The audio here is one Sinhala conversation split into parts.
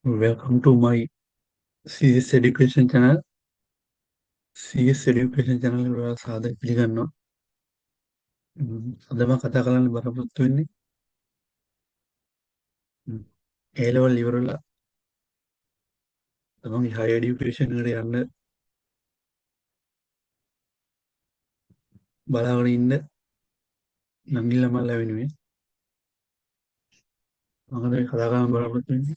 Welcome to my CS Education channel. CS Education channel එක ඔයාලා සාදරයෙන් පිළිගන්නවා. අද මම කතා කරන්න බලාපොරොත්තු වෙන්නේ A level ඉවරලා තමන්ගේ higher education එකට යන්න බලාගෙන ඉන්න නංගි ළමයිලා වෙනුවෙන් මම අද කතා කරන්න බලාපොරොත්තු වෙන්නේ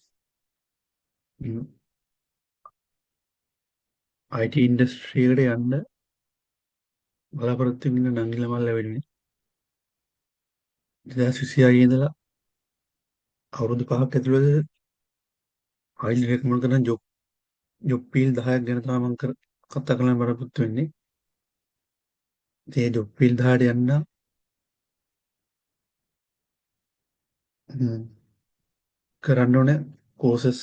IT industry එකට යන්න බලාපොරොත්තු වෙන නංගි ළමයිලා වෙනුවෙන් 2026 ඉඳලා අවුරුදු 5ක් ඇතුළත highly recommend කරන job field 10ක් ගැන තමයි මම කතා කරන්න බලාපොරොත්තු වෙන්නේ. ඒ job field 10ට යන්න කරන්න ඕනේ courses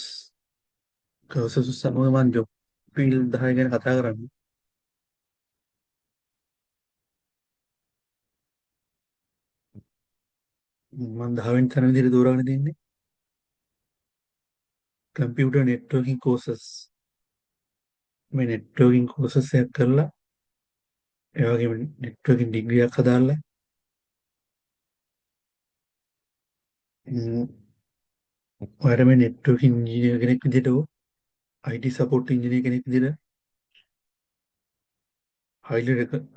සමග මම job field 10 ගැන කතා කරන්නේ. මම 10 වෙනි තැන විදිහට තෝරාගෙන තින්නේ computer networking courses. මේ networking courses එකක් කරලා ඒ වගේම networking degree එකක් හදාලා ඔයාලා මේ networking engineer කෙනෙක් විදිහට හෝ IT support engineer කෙනෙක් විදිහට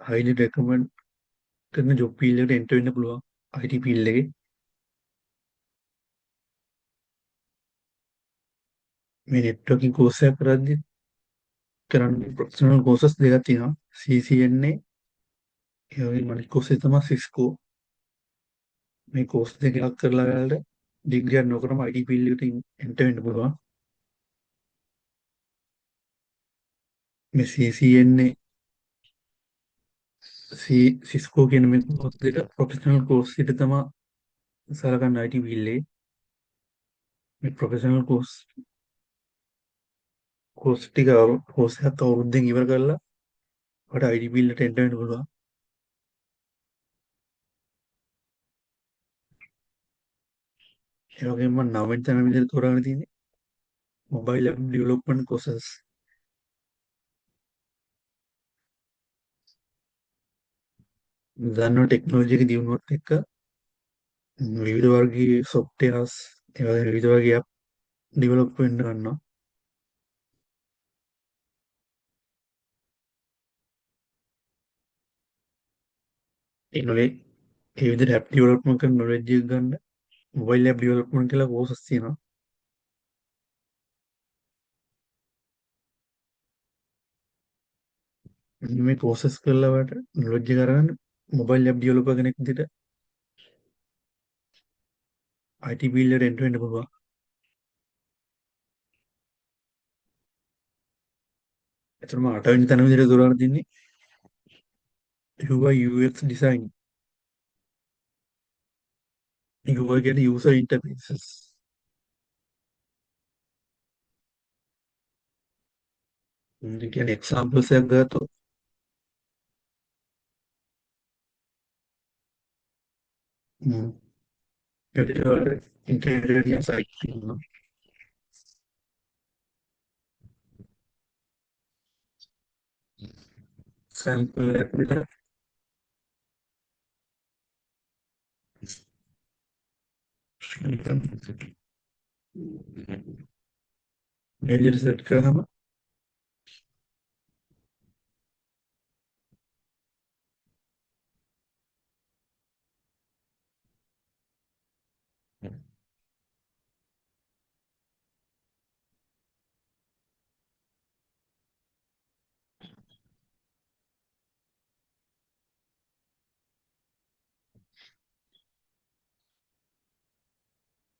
highly recommend කරන job field එකට enter වෙන්න පුළුවන් IT field එකේ. මේ networking course එක කරද්දී කරන්න professional courses දෙකක් තියෙනවා. CCNA ඒ වගේම අනිත් course එක තමයි Cisco. මේ course දෙක එකක් කරලා ඔයාලට degree එකක් නොකරම IT field එකට enter වෙන්න පුළුවන්. මේ CCNA Cisco කියන මේ course දෙක professional course විදිහට තමයි සලකන්නේ IT field එකේ. මේ professional course ටික course එකක් අවුරුද්දෙන් ඉවර කරලා ඔයාලට IT field එකට enter වෙන්න පුළුවන්. ඒ වගේම මම 9 වෙනි තැන විදිහට තෝරාගෙන තියෙන්නේ mobile app development courses. දන්නවා ටෙක්නොලොජි එක දියුණුවත් එක්ක විවිධ වර්ගයේ softwares ඒ වගේ විවිධ වර්ගයේ app develop වෙන්න ගන්නවා. ඒ knowledge ඒ විදිහට app development කරන knowledge එක ගන්න mobile app development කියලා courses තියෙනවා. මේ courses කරලා ඔයාලට knowledge එක අරගෙන mobile app developer කෙනෙක් විදිහට IT field එකට enter වෙන්න පුළුවන්. එතකොට මම 8 වෙනි තැන විදිහට තෝරාගෙන තින්නේ UI UX design. UI කියන්නේ user interfaces. ඒ කියන්නේ examples එකක් ගත්තොත් interior design site තියෙනවා. sample එකක් විතර මේජර් සෙට් කරාම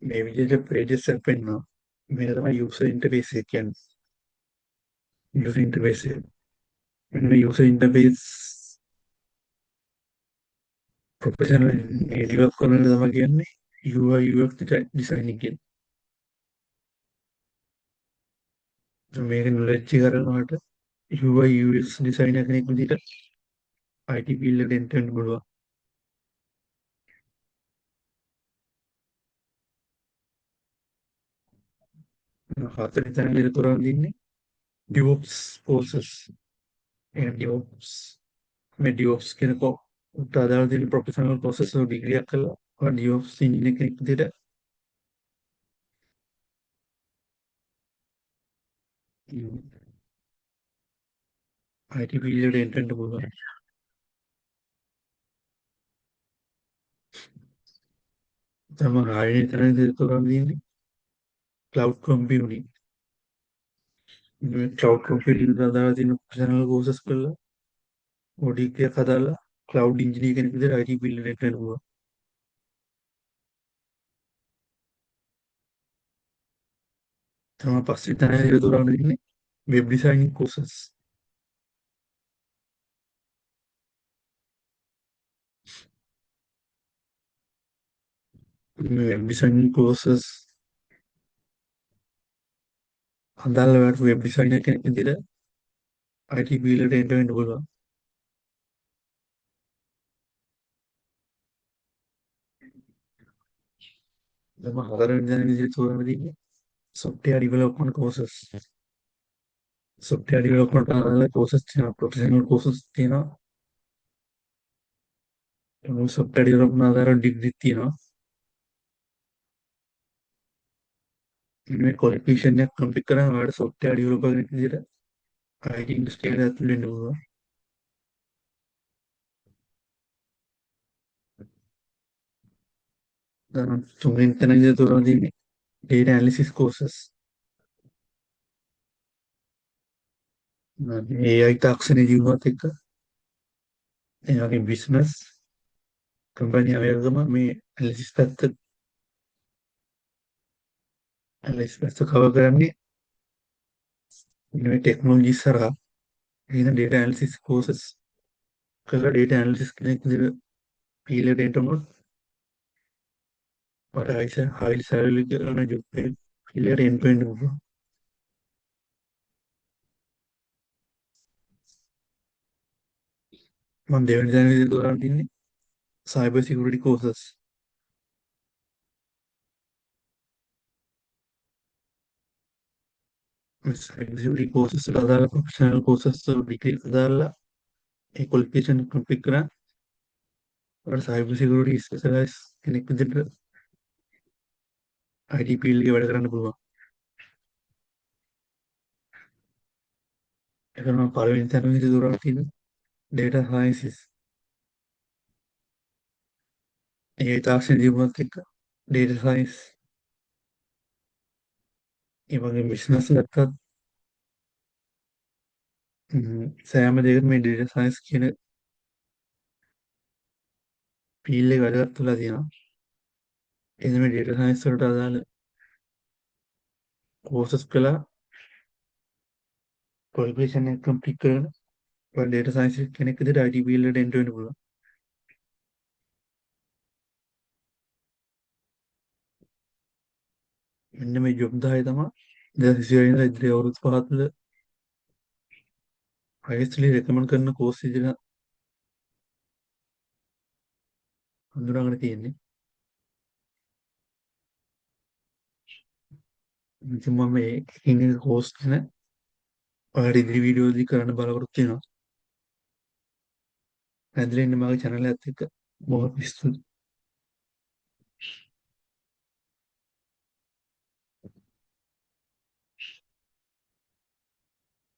මේ විදිහට pages එකක් පෙන්වනවා. මේක තමයි user interface එක කියන්නේ. user interface එක. මෙන්න මේ user interface professional develop කරන තමයි කියන්නේ UI UX designing කියන්නේ. මේක knowledge එක කරනකොට UI UX designer කෙනෙක් විදිහට IT field එකට enter වෙන්න පුළුවන්. හතරෙන් තැන විතර තෝරා දෙන්නේ DevOps courses. ඒ DevOps මේ DevOps කියන උට අදාළ තියෙන ප්‍රොෆෙෂනල් courses වල ඩිග්‍රියක් කළා. ඔයා DevOps ඉංජිනේර කෙනෙක් විදිහට IT field එකට එන්ටර් වෙන්න පුළුවන්. තමයි ආයෙත් තැන විතර තෝරා දෙන්නේ cloud computing. මේ cloud computing වලට අදාළ තියෙන ප්‍රොෆෙෂනල් courses කළා. ඔය ඩිග්‍රියක් අදාළ cloud engineer කෙනෙක් විදිහට IT field එකට එන්ටර් වෙන්න පුළුවන්. තමයි පස්සේ තැන විතර තෝරා දෙන්නේ web designing courses. මේ web designing courses අදාළ ඔයාලට web designer කෙනෙක් විදිහට IT field එකට එන්ටර් වෙන්න පුළුවන්. තමයි හතරවෙනි තැන විදිහට තෝරා දෙන්නේ software development courses. software development අදාළ courses තියෙනවා professional courses තියෙනවා. software development අදාළ degree තියෙනවා. මේ qualification එක complete කරාම ඔයාලට software developer කෙනෙක් විදිහට IT industry එකට ඇතුළු වෙන්න පුළුවන්. දැන් තුන්වෙනි තැන විදිහට තෝරා දෙන්නේ data analysis courses. AI තාක්ෂණයේ ජීවත් එක්ක එයාගේ business කම්පැනි අවයවම මේ ඇනලිසිස් පැත්ත කවර් කරන්නේ මේ ටෙක්නොලොජි සරහා. එහෙනම් data analysis courses කරලා data analysis කෙනෙක් විදිහට field එකට එන්ටර් වුණොත් ඔයාලට high salary කරන job එකක field එකට එන්ටර් වෙන්න පුළුවන්. මම දෙවෙනි තැන විදිහට තෝරා තින්නේ cyber security courses. මේ cyber security courses වල අදාළ professional courses වල degree අදාළ ඒ qualification complete කරා ඔයාලට cyber security specialist කෙනෙක් විදිහට IT field එකේ වැඩ කරන්න පුළුවන්. ඒක තමයි පළවෙනි තැන විදිහට තෝරා තින්නේ data sciences. ඒ තාක්ෂණ ජීවත් එක්ක data science ඒ වගේ business ගත්තත් සෑම දෙයකටම මේ data science කියන field එක වැදගත් වෙලා තියෙනවා. එතන මේ data science වලට අදාළ courses කළා qualification එක complete කරගෙන ඔයාලා data science කෙනෙක් විදිහට IT field එකට enter වෙන්න පුළුවන්. මෙන්න මේ job 10 තමයි 2022 ඉඳලා ඉදිරි අවුරුදු 5 තුළ highestly recommend කරන course විදිහට හඳුනාගෙන තියෙන්නේ. ඉතින් මම මේ ඉංග්‍රීසි course ගැන ඔයාලට ඉදිරි වීඩියෝ දී කරන්න බලාපොරොත්තු වෙනවා. ඇදලා ඉන්න මගේ channel එකත් එක්ක බොහොම ස්තුතියි.